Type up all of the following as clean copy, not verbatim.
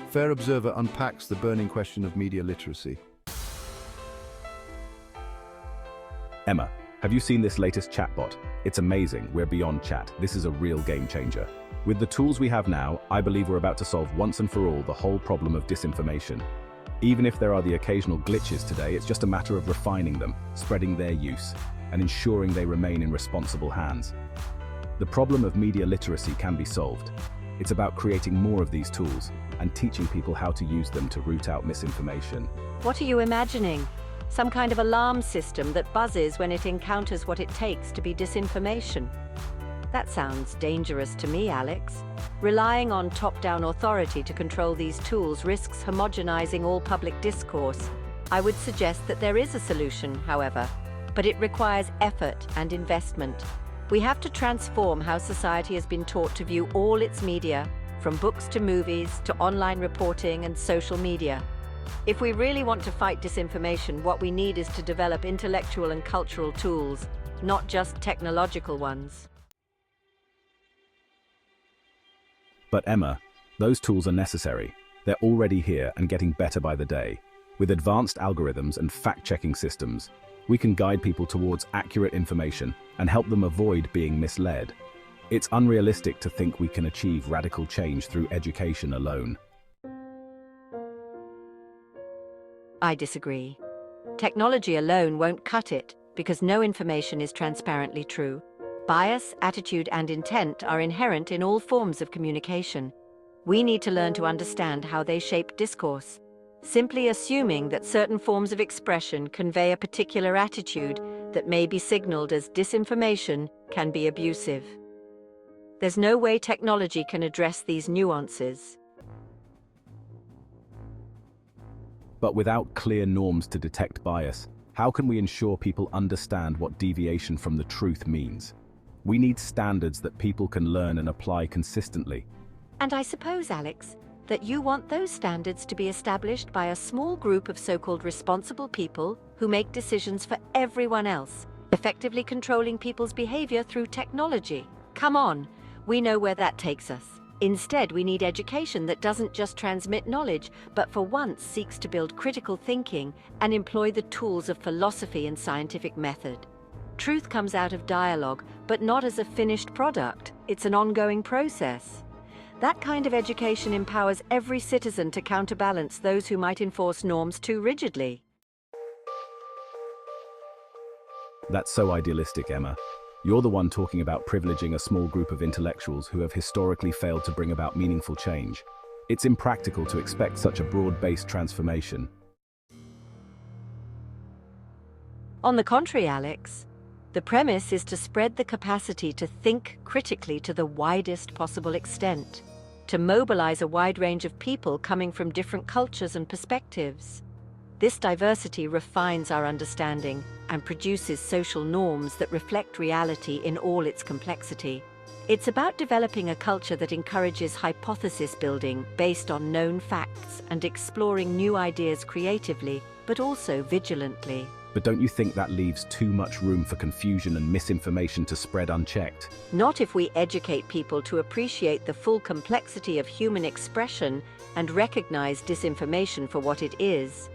Fair Observer unpacks the burning question of media literacy. Emma, have you seen this latest chatbot? It's amazing. We're beyond chat. This is a real game changer. With the tools we have now, I believe we're about to solve once and for all the whole problem of disinformation. Even if there are the occasional glitches today, it's just a matter of refining them, spreading their use, and ensuring they remain in responsible hands. The problem of media literacy can be solved. It's about creating more of these tools and teaching people how to use them to root out misinformation. What are you imagining? Some kind of alarm system that buzzes when it encounters what it takes to be disinformation? That sounds dangerous to me, Alex. Relying on top-down authority to control these tools risks homogenizing all public discourse. I would suggest that there is a solution, however, but it requires effort and investment. We have to transform how society has been taught to view all its media, from books to movies to online reporting and social media. If we really want to fight disinformation, what we need is to develop intellectual and cultural tools, not just technological ones. But Emma, those tools are necessary. They're already here and getting better by the day. With advanced algorithms and fact-checking systems, we can guide people towards accurate information and help them avoid being misled. It's unrealistic to think we can achieve radical change through education alone. I disagree. Technology alone won't cut it because no information is transparently true. Bias, attitude, and intent are inherent in all forms of communication. We need to learn to understand how they shape discourse. Simply assuming that certain forms of expression convey a particular attitude that may be signaled as disinformation can be abusive. There's no way technology can address these nuances. But without clear norms to detect bias, how can we ensure people understand what deviation from the truth means? We need standards that people can learn and apply consistently. And I suppose, Alex, that you want those standards to be established by a small group of so-called responsible people who make decisions for everyone else, effectively controlling people's behavior through technology. Come on, we know where that takes us. Instead, we need education that doesn't just transmit knowledge, but for once seeks to build critical thinking and employ the tools of philosophy and scientific method. Truth comes out of dialogue, but not as a finished product. It's an ongoing process. That kind of education empowers every citizen to counterbalance those who might enforce norms too rigidly. That's so idealistic, Emma. You're the one talking about privileging a small group of intellectuals who have historically failed to bring about meaningful change. It's impractical to expect such a broad-based transformation. On the contrary, Alex, the premise is to spread the capacity to think critically to the widest possible extent, to mobilize a wide range of people coming from different cultures and perspectives. This diversity refines our understanding and produces social norms that reflect reality in all its complexity. It's about developing a culture that encourages hypothesis building based on known facts and exploring new ideas creatively, but also vigilantly. But don't you think that leaves too much room for confusion and misinformation to spread unchecked? Not if we educate people to appreciate the full complexity of human expression and recognize disinformation for what it is.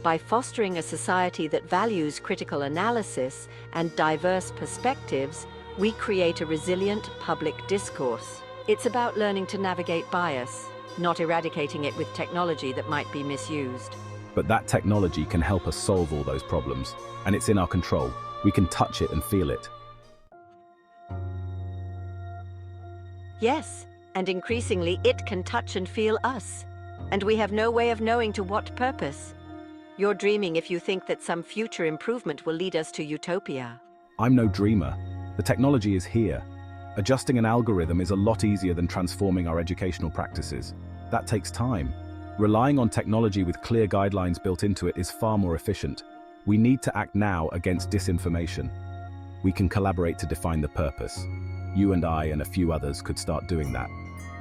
By fostering a society that values critical analysis and diverse perspectives, we create a resilient public discourse. It's about learning to navigate bias, not eradicating it with technology that might be misused. But that technology can help us solve all those problems, and it's in our control. We can touch it and feel it. Yes, and increasingly it can touch and feel us. And we have no way of knowing to what purpose. You're dreaming if you think that some future improvement will lead us to utopia. I'm no dreamer. The technology is here. Adjusting an algorithm is a lot easier than transforming our educational practices. That takes time. Relying on technology with clear guidelines built into it is far more efficient. We need to act now against disinformation. We can collaborate to define the purpose. You and I and a few others could start doing that.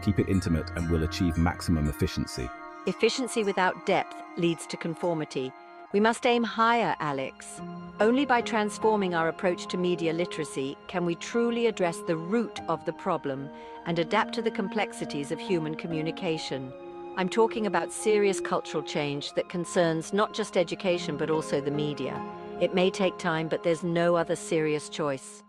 Keep it intimate and we'll achieve maximum efficiency. Efficiency without depth leads to conformity. We must aim higher, Alex. Only by transforming our approach to media literacy can we truly address the root of the problem and adapt to the complexities of human communication. I'm talking about serious cultural change that concerns not just education but also the media. It may take time, but there's no other serious choice.